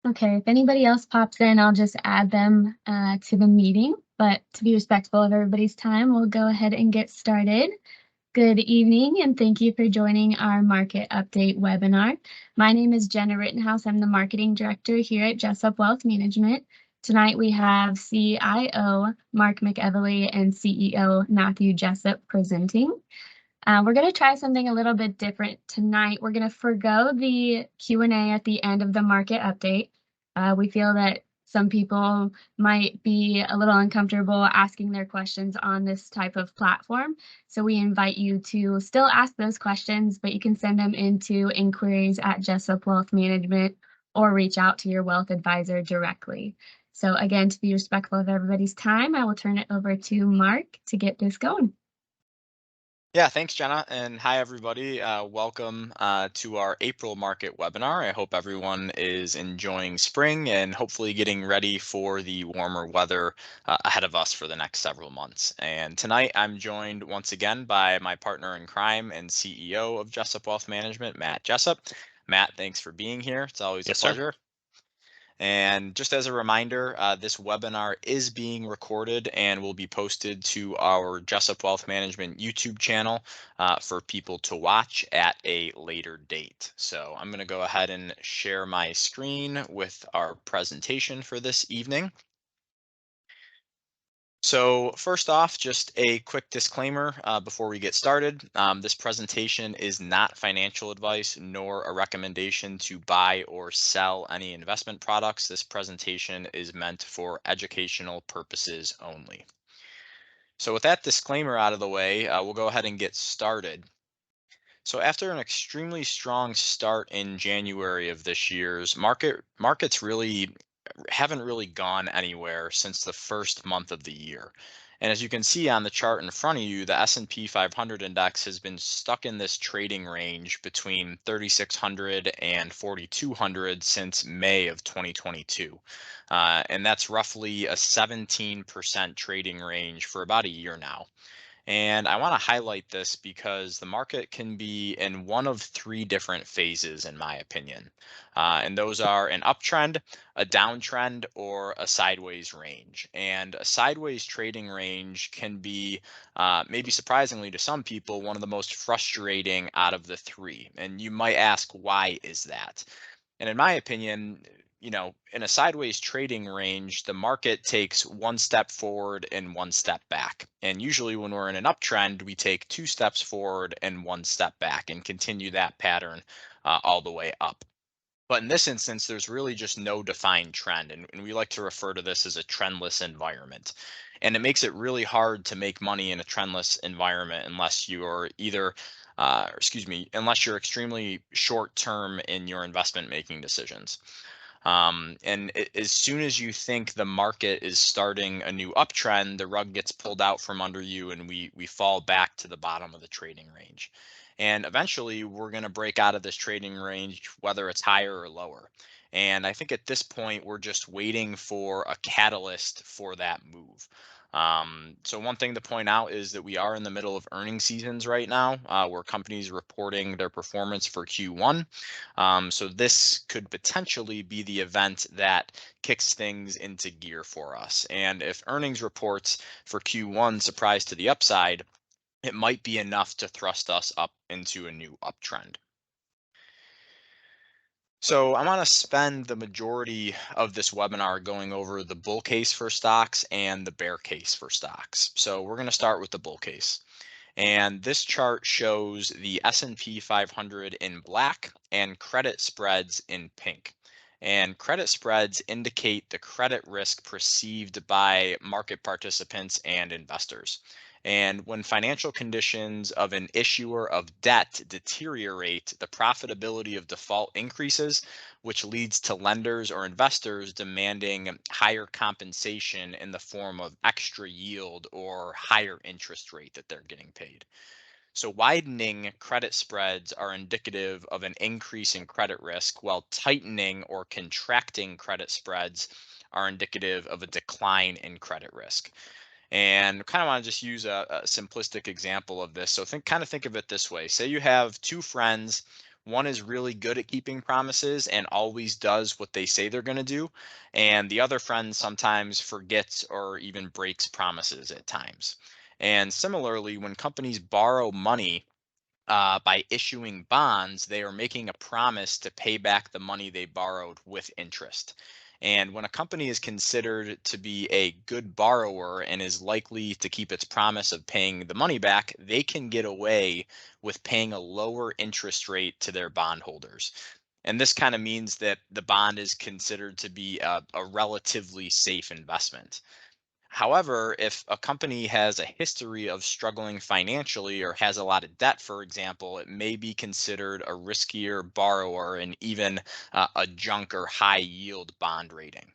Okay, if anybody else pops in, I'll just add them to the meeting. But to be respectful of everybody's time, we'll go ahead and get started. Good evening, and thank you for joining our market update webinar. My name is Jenna Rittenhouse. I'm the marketing director here at Jessup Wealth Management. Tonight we have CIO Mark McEvily and CEO Matthew Jessup presenting. We're going to try something a little bit different tonight. We're going to forgo the Q&A at the end of the market update. We feel that some people might be a little uncomfortable asking their questions on this type of platform. So we invite you to still ask those questions, but you can send them into inquiries at Jessup Wealth Management or reach out to your wealth advisor directly. So again, to be respectful of everybody's time, I will turn it over to Mark to get this going. Yeah, thanks, Jenna, and hi, everybody. Welcome to our April market webinar. I hope everyone is enjoying spring and hopefully getting ready for the warmer weather ahead of us for the next several months. And tonight, I'm joined once again by my partner in crime and CEO of Jessup Wealth Management, Matt Jessup. Matt, thanks for being here. It's always a Yes, sir. pleasure. And just as a reminder, this webinar is being recorded and will be posted to our Jessup Wealth Management YouTube channel for people to watch at a later date. So I'm going to go ahead and share my screen with our presentation for this evening. So first off, just a quick disclaimer before we get started. This presentation is not financial advice nor a recommendation to buy or sell any investment products. This presentation is meant for educational purposes only. So with that disclaimer out of the way, we'll go ahead and get started. So after an extremely strong start in January of this year's markets really haven't really gone anywhere since the first month of the year. And as you can see on the chart in front of you, the S&P 500 index has been stuck in this trading range between 3,600 and 4,200 since May of 2022. And that's roughly a 17% trading range for about a year now. And I want to highlight this because the market can be in one of three different phases, in my opinion. And those are an uptrend, a downtrend, or a sideways range. And a sideways trading range can be, maybe surprisingly to some people, one of the most frustrating out of the three. And you might ask, why is that? And in my opinion, in a sideways trading range, the market takes one step forward and one step back. And usually when we're in an uptrend, we take two steps forward and one step back and continue that pattern all the way up. But in this instance, there's really just no defined trend. And we like to refer to this as a trendless environment. And it makes it really hard to make money in a trendless environment unless you're unless you're extremely short term in your investment making decisions. As soon as you think the market is starting a new uptrend, the rug gets pulled out from under you and we fall back to the bottom of the trading range. And eventually we're going to break out of this trading range, whether it's higher or lower. And I think at this point, we're just waiting for a catalyst for that move. So one thing to point out is that we are in the middle of earnings seasons right now, where companies reporting their performance for Q1. So this could potentially be the event that kicks things into gear for us. And if earnings reports for Q1 surprise to the upside, it might be enough to thrust us up into a new uptrend. So I want to spend the majority of this webinar going over the bull case for stocks and the bear case for stocks. So we're going to start with the bull case. And this chart shows the S&P 500 in black and credit spreads in pink. And credit spreads indicate the credit risk perceived by market participants and investors. And when financial conditions of an issuer of debt deteriorate, the profitability of default increases, which leads to lenders or investors demanding higher compensation in the form of extra yield or higher interest rate that they're getting paid. So widening credit spreads are indicative of an increase in credit risk, while tightening or contracting credit spreads are indicative of a decline in credit risk. And kind of want to just use a simplistic example of this. So think of it this way. Say you have two friends, One is really good at keeping promises and always does what they say they're going to do. And the other friend sometimes forgets or even breaks promises at times. And similarly, when companies borrow money, by issuing bonds, they are making a promise to pay back the money they borrowed with interest. And when a company is considered to be a good borrower and is likely to keep its promise of paying the money back, they can get away with paying a lower interest rate to their bondholders. And this kind of means that the bond is considered to be a relatively safe investment. However, if a company has a history of struggling financially or has a lot of debt, for example, it may be considered a riskier borrower and even a junk or high yield bond rating.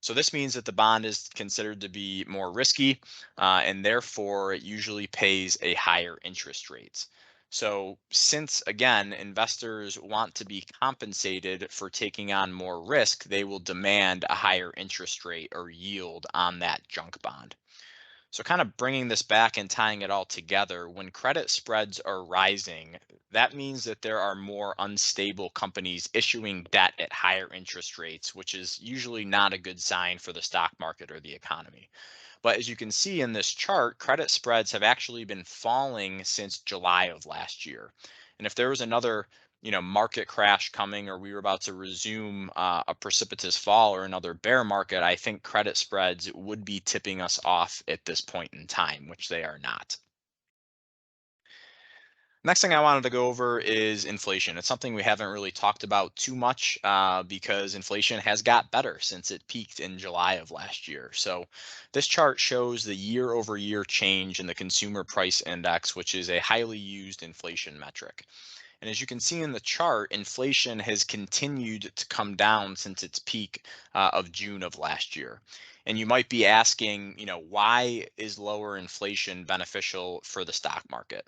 So this means that the bond is considered to be more risky, and therefore it usually pays a higher interest rate. So since again, investors want to be compensated for taking on more risk, they will demand a higher interest rate or yield on that junk bond. So, kind of bringing this back and tying it all together, when credit spreads are rising, that means that there are more unstable companies issuing debt at higher interest rates, which is usually not a good sign for the stock market or the economy. But as you can see in this chart, credit spreads have actually been falling since July of last year. And if there was another, market crash coming, or we were about to resume a precipitous fall or another bear market, I think credit spreads would be tipping us off at this point in time, which they are not. Next thing I wanted to go over is inflation. It's something we haven't really talked about too much because inflation has got better since it peaked in July of last year. So this chart shows the year over year change in the consumer price index, which is a highly used inflation metric. And as you can see in the chart, inflation has continued to come down since its peak of June of last year. And you might be asking, why is lower inflation beneficial for the stock market?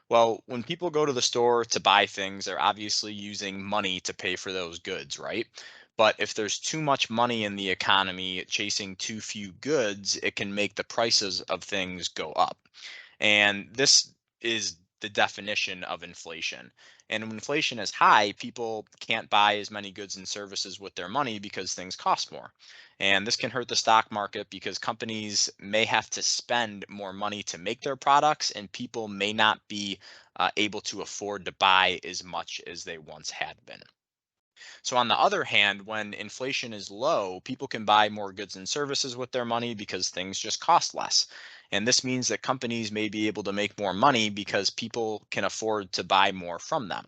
Well, when people go to the store to buy things, they're obviously using money to pay for those goods, right? But if there's too much money in the economy chasing too few goods, it can make the prices of things go up. And this is the definition of inflation. And when inflation is high, people can't buy as many goods and services with their money because things cost more. And this can hurt the stock market because companies may have to spend more money to make their products, and people may not be able to afford to buy as much as they once had been. So, on the other hand, when inflation is low, people can buy more goods and services with their money because things just cost less. And this means that companies may be able to make more money because people can afford to buy more from them.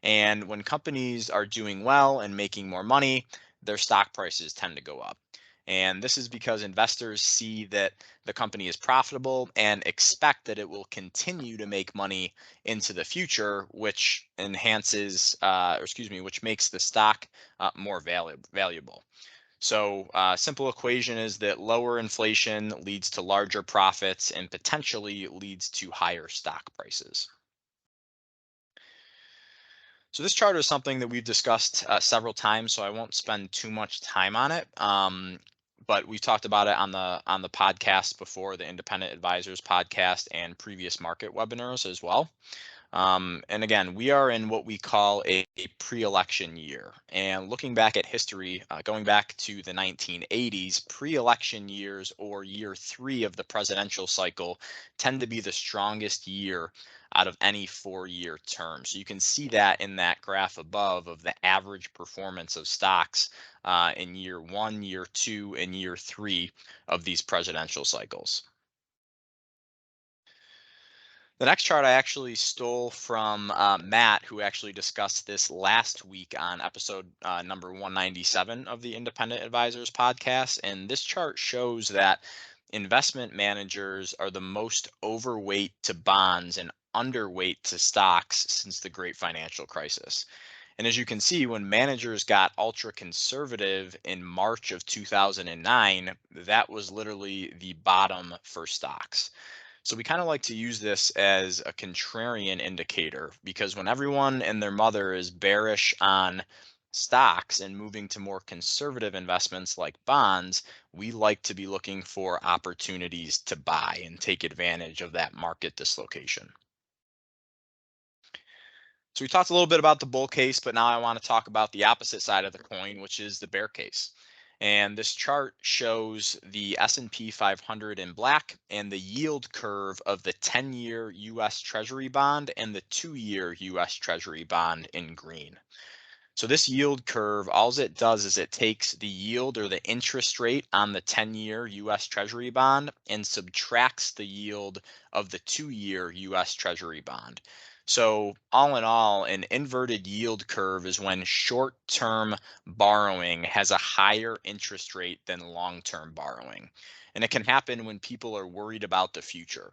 And when companies are doing well and making more money, their stock prices tend to go up. And this is because investors see that the company is profitable and expect that it will continue to make money into the future, which which makes the stock more valuable. So, simple equation is that lower inflation leads to larger profits and potentially leads to higher stock prices. So this chart is something that we've discussed several times, so I won't spend too much time on it. But we've talked about it on the podcast before, the Independent Advisors podcast, and previous market webinars as well. And again, we are in what we call a pre-election year. And looking back at history, going back to the 1980s, pre-election years or year three of the presidential cycle tend to be the strongest year out of any 4-year term. So you can see that in that graph above of the average performance of stocks in year one, year two, and year three of these presidential cycles. The next chart I actually stole from Matt, who actually discussed this last week on episode number 197 of the Independent Advisors podcast. And this chart shows that investment managers are the most overweight to bonds and underweight to stocks since the great financial crisis. And as you can see, when managers got ultra conservative in March of 2009, that was literally the bottom for stocks. So we kind of like to use this as a contrarian indicator because when everyone and their mother is bearish on stocks and moving to more conservative investments like bonds, we like to be looking for opportunities to buy and take advantage of that market dislocation. So we talked a little bit about the bull case, but now I want to talk about the opposite side of the coin, which is the bear case. And this chart shows the S&P 500 in black and the yield curve of the 10-year US Treasury bond and the 2-year US Treasury bond in green. So this yield curve, all it does is it takes the yield or the interest rate on the 10-year US Treasury bond and subtracts the yield of the 2-year US Treasury bond. So all in all, an inverted yield curve is when short-term borrowing has a higher interest rate than long-term borrowing. And it can happen when people are worried about the future,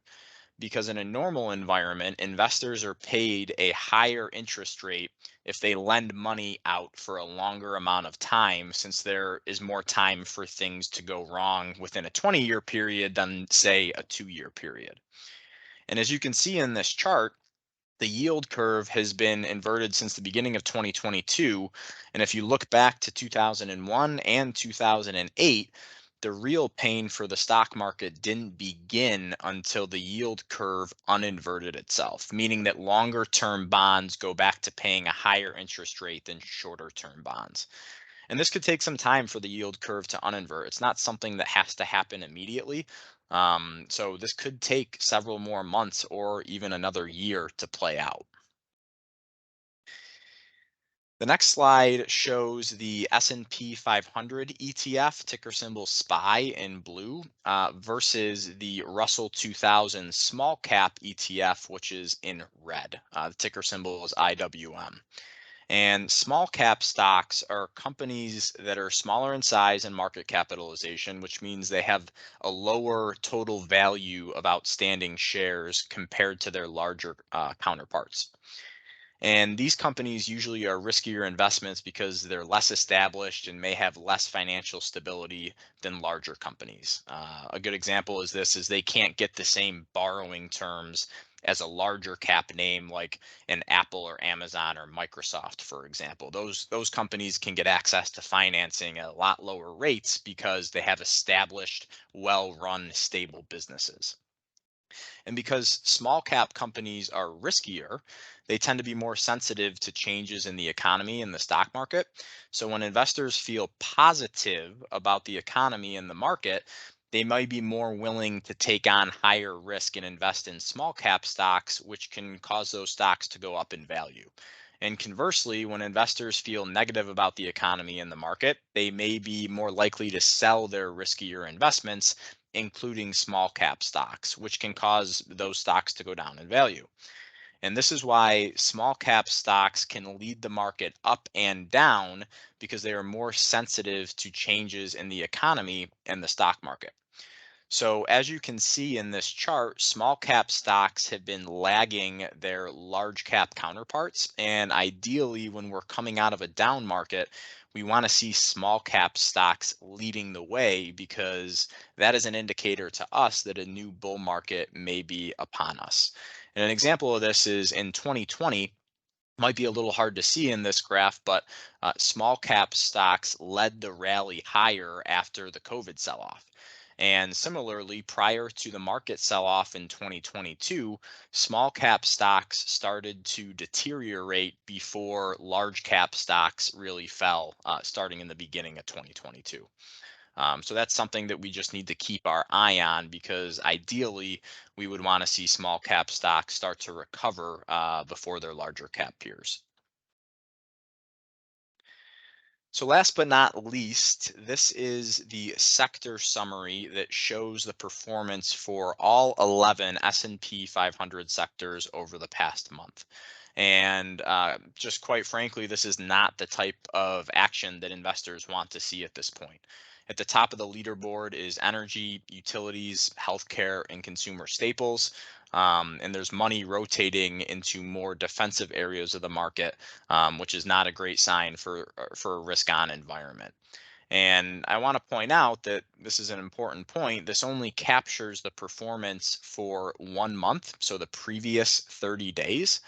because in a normal environment, investors are paid a higher interest rate if they lend money out for a longer amount of time, since there is more time for things to go wrong within a 20-year period than, say, a 2-year period. And as you can see in this chart, the yield curve has been inverted since the beginning of 2022. And if you look back to 2001 and 2008, the real pain for the stock market didn't begin until the yield curve uninverted itself, meaning that longer term bonds go back to paying a higher interest rate than shorter term bonds. And this could take some time for the yield curve to uninvert. It's not something that has to happen immediately. So this could take several more months or even another year to play out. The next slide shows the S&P 500 ETF, ticker symbol SPY in blue, versus the Russell 2000 small cap ETF, which is in red. The ticker symbol is IWM. And small cap stocks are companies that are smaller in size and market capitalization, which means they have a lower total value of outstanding shares compared to their larger counterparts. And these companies usually are riskier investments because they're less established and may have less financial stability than larger companies. A good example is this is they can't get the same borrowing terms as a larger cap name like an Apple or Amazon or Microsoft, for example. Those companies can get access to financing at a lot lower rates because they have established, well-run, stable businesses. And because small cap companies are riskier, they tend to be more sensitive to changes in the economy and the stock market. So when investors feel positive about the economy and the market, they might be more willing to take on higher risk and invest in small cap stocks, which can cause those stocks to go up in value. And conversely, when investors feel negative about the economy and the market, they may be more likely to sell their riskier investments, including small cap stocks, which can cause those stocks to go down in value. And this is why small cap stocks can lead the market up and down, because they are more sensitive to changes in the economy and the stock market. So as you can see in this chart, small cap stocks have been lagging their large cap counterparts. And ideally, when we're coming out of a down market, we want to see small cap stocks leading the way, because that is an indicator to us that a new bull market may be upon us. And an example of this is in 2020. Might be a little hard to see in this graph, but small cap stocks led the rally higher after the COVID sell off. And similarly, prior to the market sell off in 2022, small cap stocks started to deteriorate before large cap stocks really fell, starting in the beginning of 2022. So that's something that we just need to keep our eye on, because ideally we would want to see small cap stocks start to recover before their larger cap peers. So last but not least, this is the sector summary that shows the performance for all 11 S&P 500 sectors over the past month. And just quite frankly, this is not the type of action that investors want to see at this point. At the top of the leaderboard is energy, utilities, healthcare, and consumer staples. And there's money rotating into more defensive areas of the market, which is not a great sign for a risk-on environment. And I want to point out that this is an important point. This only captures the performance for 1 month, so the previous 30 days.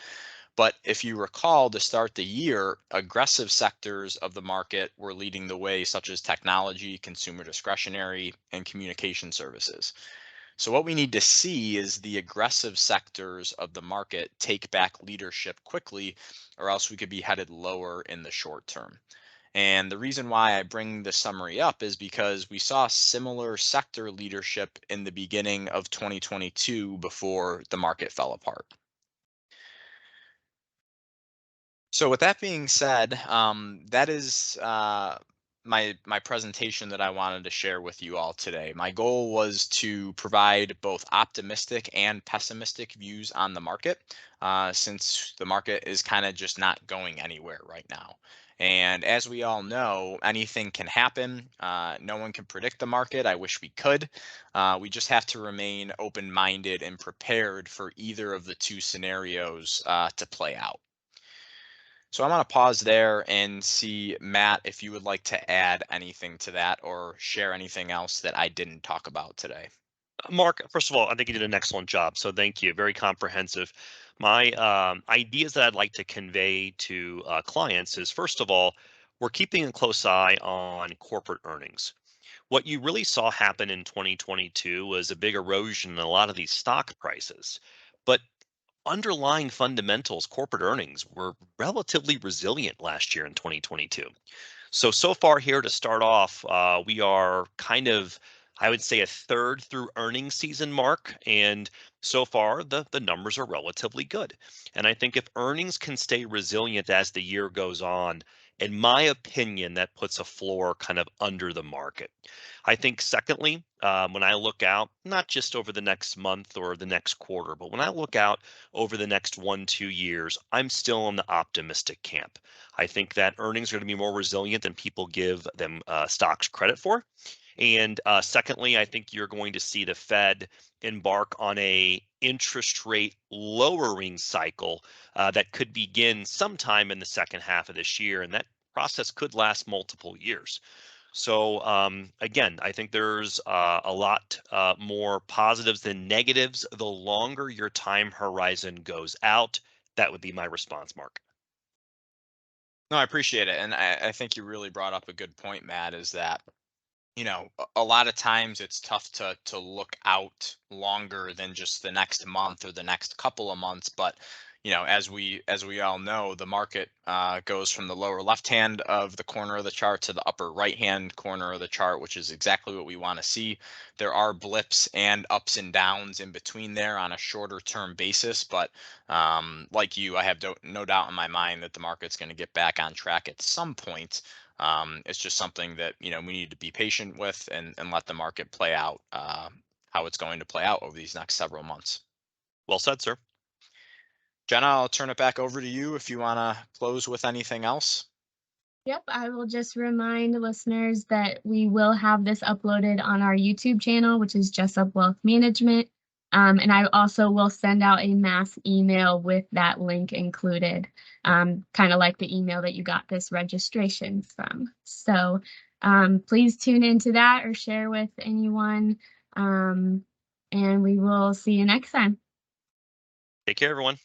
But if you recall, to start the year, aggressive sectors of the market were leading the way, such as technology, consumer discretionary, and communication services. So what we need to see is the aggressive sectors of the market take back leadership quickly, or else we could be headed lower in the short term. And the reason why I bring this summary up is because we saw similar sector leadership in the beginning of 2022 before the market fell apart. So with that being said, that is my presentation that I wanted to share with you all today. My goal was to provide both optimistic and pessimistic views on the market, since the market is kind of just not going anywhere right now. And as we all know, anything can happen. No one can predict the market. I wish we could. We just have to remain open-minded and prepared for either of the two scenarios to play out. So I want to pause there and see, Matt, if you would like to add anything to that or share anything else that I didn't talk about today. Mark, first of all, I think you did an excellent job. So thank you. Very comprehensive. My ideas that I'd like to convey to clients is, first of all, we're keeping a close eye on corporate earnings. What you really saw happen in 2022 was a big erosion in a lot of these stock prices. But underlying fundamentals, corporate earnings were relatively resilient last year in 2022. So far here to start off, we are kind of, I would say, a third through earnings season, Mark, and so far the numbers are relatively good. And I think if earnings can stay resilient as the year goes on, in my opinion, that puts a floor kind of under the market. I think secondly, when I look out, not just over the next month or the next quarter, but when I look out over the next 1-2 years, I'm still in the optimistic camp. I think that earnings are going to be more resilient than people give them stocks credit for. And secondly, I think you're going to see the Fed embark on a interest rate lowering cycle that could begin sometime in the second half of this year, and that process could last multiple years. So again, I think there's a lot more positives than negatives. The longer your time horizon goes out, that would be my response, Mark. No, I appreciate it. And I think you really brought up a good point, Matt, is that a lot of times it's tough to look out longer than just the next month or the next couple of months. But as we all know, the market goes from the lower left hand of the corner of the chart to the upper right hand corner of the chart, which is exactly what we want to see. There are blips and ups and downs in between there on a shorter term basis, but like you, I have no doubt in my mind that the market's going to get back on track at some point. It's just something that we need to be patient with and let the market play out how it's going to play out over these next several months. Well said, sir. Jenna, I'll turn it back over to you if you want to close with anything else. Yep, I will just remind listeners that we will have this uploaded on our YouTube channel, which is Jessup Wealth Management. And I also will send out a mass email with that link included, kind of like the email that you got this registration from. So please tune into that or share with anyone. And we will see you next time. Take care, everyone.